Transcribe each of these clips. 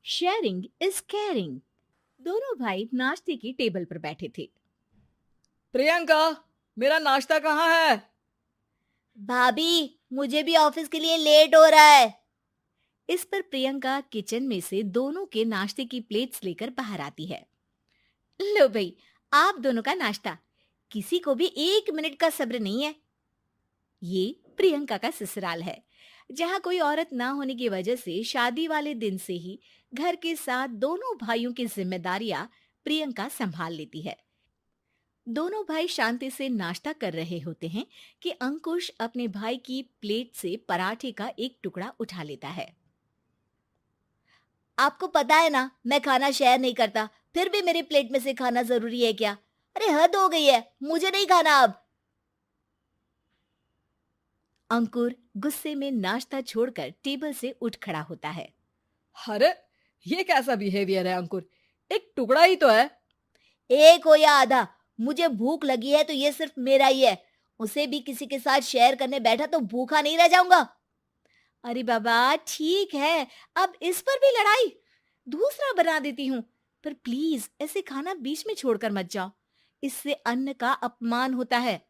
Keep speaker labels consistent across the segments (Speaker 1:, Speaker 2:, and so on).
Speaker 1: Sharing is caring. दोनों भाई नाश्ते की टेबल पर बैठे थे।
Speaker 2: प्रियंका, मेरा नाश्ता कहाँ है?
Speaker 3: भाभी, मुझे भी ऑफिस के लिए लेट हो रहा है।
Speaker 1: इस पर प्रियंका किचन में से दोनों के नाश्ते की प्लेट्स लेकर बाहर आती है। लो भाई, आप दोनों का नाश्ता। किसी को भी 1 मिनट का सब्र नहीं है। ये प्रियंका का ससुराल है, जहाँ कोई औरत ना होने की वजह से शादी वाले दिन से ही घर के साथ दोनों भाइयों की जिम्मेदारियां प्रियंका संभाल लेती है। दोनों भाई शांति से नाश्ता कर रहे होते हैं कि अंकुश अपने भाई की प्लेट से पराठे का एक टुकड़ा उठा लेता है।
Speaker 3: आपको पता है ना, मैं खाना शेयर नहीं करता, फिर भी मेरी प्लेट में से खाना जरूरी है क्या? अरे हद हो गई है, मुझे नहीं खाना अब।
Speaker 1: अंकुर गुस्से में नाश्ता छोड़कर टेबल से उठ खड़ा होता है।
Speaker 2: अरे, ये कैसा बिहेवियर है अंकुर? एक टुकड़ा ही तो है।
Speaker 3: एक हो या आधा, मुझे भूख लगी है तो ये सिर्फ मेरा ही है। उसे भी किसी के साथ शेयर करने बैठा तो भूखा नहीं रह जाऊंगा।
Speaker 1: अरे बाबा ठीक है, अब इस पर भी लड़ाई। दूसरा बना देती हूँ, पर प्लीज ऐसे खाना बीच में छोड़कर मत जाओ। इससे अन्न का अपमान होता है।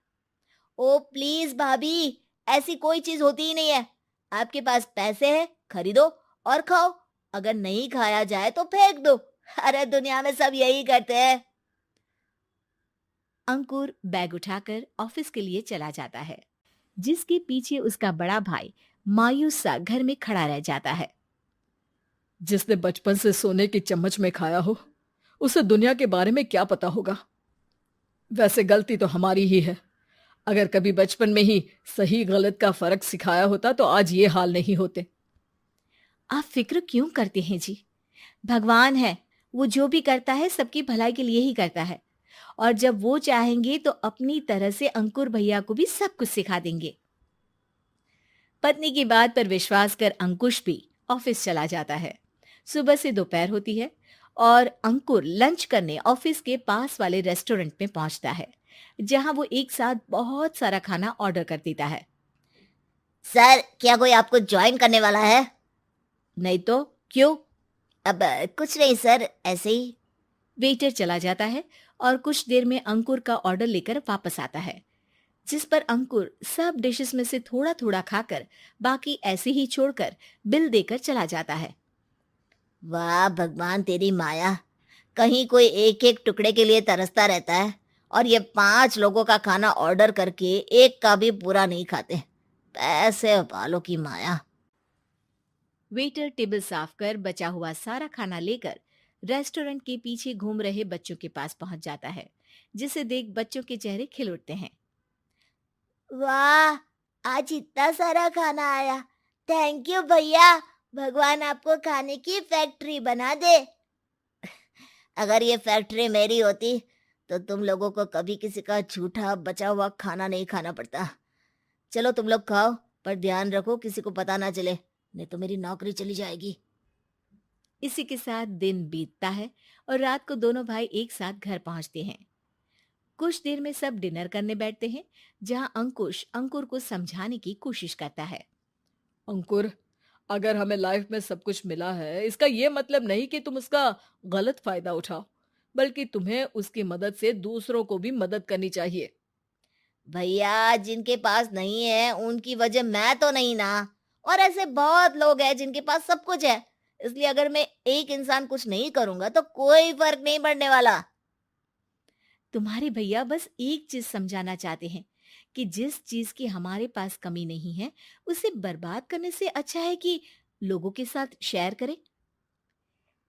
Speaker 3: ओ प्लीज भाभी, ऐसी कोई चीज होती ही नहीं है। आपके पास पैसे हैं, खरीदो और खाओ। अगर नहीं खाया जाए तो फेंक दो। अरे दुनिया में सब यही करते हैं।
Speaker 1: अंकुर बैग उठाकर ऑफिस के लिए चला जाता है, जिसके पीछे उसका बड़ा भाई मायूस सा घर में खड़ा रह जाता है।
Speaker 2: जिसने बचपन से सोने की चम्मच में खाया हो, उसे दुनिया के बारे में क्या पता होगा। वैसे गलती तो हमारी ही है। अगर कभी बचपन में ही सही गलत का फर्क सिखाया होता तो आज ये हाल नहीं होते।
Speaker 1: आप फिक्र क्यों करते हैं जी? भगवान है, वो जो भी करता है सबकी भलाई के लिए ही करता है। और जब वो चाहेंगे तो अपनी तरह से अंकुर भैया को भी सब कुछ सिखा देंगे। पत्नी की बात पर विश्वास कर अंकुश भी ऑफिस चला जाता है। सुबह से दोपहर होती है और अंकुर लंच करने ऑफिस के पास वाले रेस्टोरेंट में पहुंचता है, जहां वो एक साथ बहुत सारा खाना ऑर्डर कर देता है।
Speaker 3: सर, क्या कोई आपको ज्वाइन करने वाला है?
Speaker 1: नहीं तो क्यों?
Speaker 3: अब कुछ नहीं सर, ऐसे ही।
Speaker 1: वेटर चला जाता है और कुछ देर में अंकुर का ऑर्डर लेकर वापस आता है, जिस पर अंकुर सब डिशेस में से थोड़ा थोड़ा खाकर बाकी ऐसे ही छोड़कर बिल देकर चला जाता है।
Speaker 3: वाह भगवान, तेरी माया। कहीं कोई एक एक टुकड़े के लिए तरसता रहता है और ये 5 लोगों का खाना ऑर्डर करके एक का भी पूरा नहीं खाते। पैसे वालों की माया।
Speaker 1: वेटर टेबल साफ कर बचा हुआ सारा खाना लेकर रेस्टोरेंट के पीछे घूम रहे बच्चों के पास पहुंच जाता है, जिसे देख बच्चों के चेहरे खिल उठते हैं।
Speaker 3: वाह, आज इतना सारा खाना आया। थैंक यू भैया। भगवान आपको खाने की फैक्ट्री बना दे। अगर ये फैक्ट्री मेरी होती तो तुम लोगों को कभी किसी का झूठा बचा हुआ खाना नहीं खाना पड़ता। चलो तुम लोग खाओ, पर ध्यान रखो किसी को पता ना चले, नहीं तो मेरी नौकरी चली जाएगी।
Speaker 1: इसी के साथ दिन बीतता है और रात को दोनों भाई एक साथ घर पहुंचते हैं। कुछ देर में सब डिनर करने बैठते हैं, जहां अंकुश अंकुर को समझाने की कोशिश करता है।
Speaker 2: अंकुर, अगर हमें लाइफ में सब कुछ मिला है, इसका ये मतलब नहीं कि तुम उसका गलत फायदा उठाओ, बल्कि तुम्हें उसकी मदद से दूसरों को भी मदद करनी चाहिए।
Speaker 3: भैया, जिनके पास नहीं है उनकी वजह मैं तो नहीं ना। और ऐसे बहुत लोग हैं जिनके पास सब कुछ है। इसलिए अगर मैं एक इंसान कुछ नहीं करूंगा तो कोई फर्क नहीं पड़ने वाला।
Speaker 1: तुम्हारे भैया बस एक चीज समझाना चाहते हैं कि जिस चीज की हमारे पास कमी नहीं है, उसे बर्बाद करने से अच्छा है कि लोगों के साथ शेयर करें।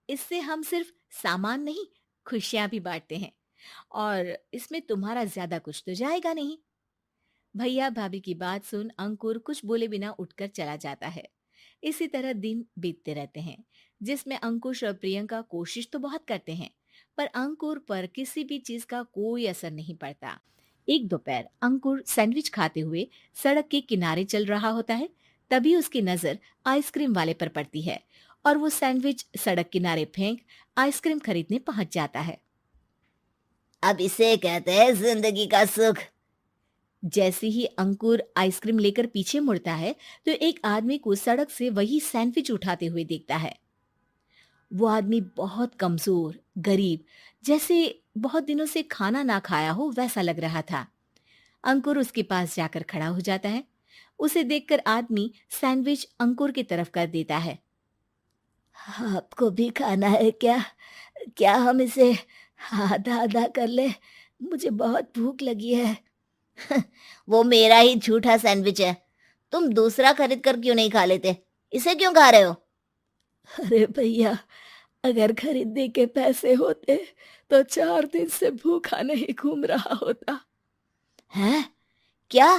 Speaker 1: इससे हम सिर्फ सामान नहीं, खुशियां भी बांटते हैं, और इसमें तुम्हारा ज्यादा कुछ तो जाएगा नहीं। भैया भाभी की बात सुन अंकुर कुछ बोले बिना उठकर चला जाता है। इसी तरह दिन बीतते रहते हैं, जिसमें अंकुश और प्रियंका कोशिश तो बहुत करते हैं, पर अंकुर पर किसी भी चीज का कोई असर नहीं पड़ता। एक दोपहर अंकुर सैंडविच खाते हुए सड़क के किनारे चल रहा होता है। तभी उसकी नजर आइसक्रीम वाले पर पड़ती है और वो सैंडविच सड़क किनारे फेंक आइसक्रीम खरीदने पहुंच जाता है।
Speaker 3: अब इसे कहते हैं जिंदगी का सुख।
Speaker 1: जैसे ही अंकुर आइसक्रीम लेकर पीछे मुड़ता है, तो एक आदमी को सड़क से वही सैंडविच उठाते हुए देखता है। वो आदमी बहुत कमजोर, गरीब, जैसे बहुत दिनों से खाना ना खाया हो वैसा लग रहा था। अंकुर उसके पास जाकर खड़ा हो जाता है। उसे देखकर आदमी सैंडविच अंकुर की तरफ कर देता है।
Speaker 3: आपको भी खाना है क्या? क्या हम इसे आधा आधा कर ले? मुझे बहुत भूख लगी है। वो मेरा ही झूठा सैंडविच है। तुम दूसरा खरीद कर क्यों नहीं खा लेते? इसे क्यों खा रहे हो?
Speaker 2: अरे भैया, अगर खरीदने के पैसे होते तो 4 दिन से भूखा नहीं घूम रहा होता।
Speaker 3: हैं? क्या?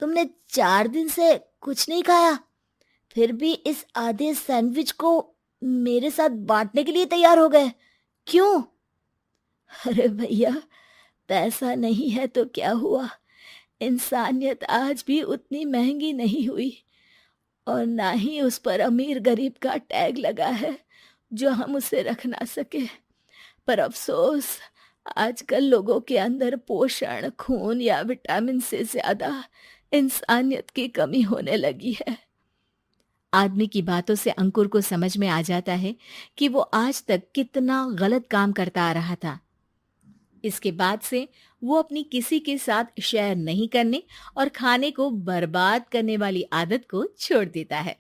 Speaker 3: तुमने 4 दिन से कुछ नहीं खाया, फिर भी इस आधे सैंडविच को मेरे साथ बांटने के लिए तैयार हो गए? क्यों?
Speaker 2: अरे भैया, पैसा नहीं है तो क्या हुआ, इंसानियत आज भी उतनी महंगी नहीं हुई, और ना ही उस पर अमीर गरीब का टैग लगा है जो हम उसे रख ना सके। पर अफसोस, आजकल लोगों के अंदर पोषण, खून या विटामिन से ज्यादा इंसानियत की कमी होने लगी है।
Speaker 1: आदमी की बातों से अंकुर को समझ में आ जाता है कि वो आज तक कितना गलत काम करता आ रहा था। इसके बाद से वो अपनी किसी के साथ शेयर नहीं करने और खाने को बर्बाद करने वाली आदत को छोड़ देता है।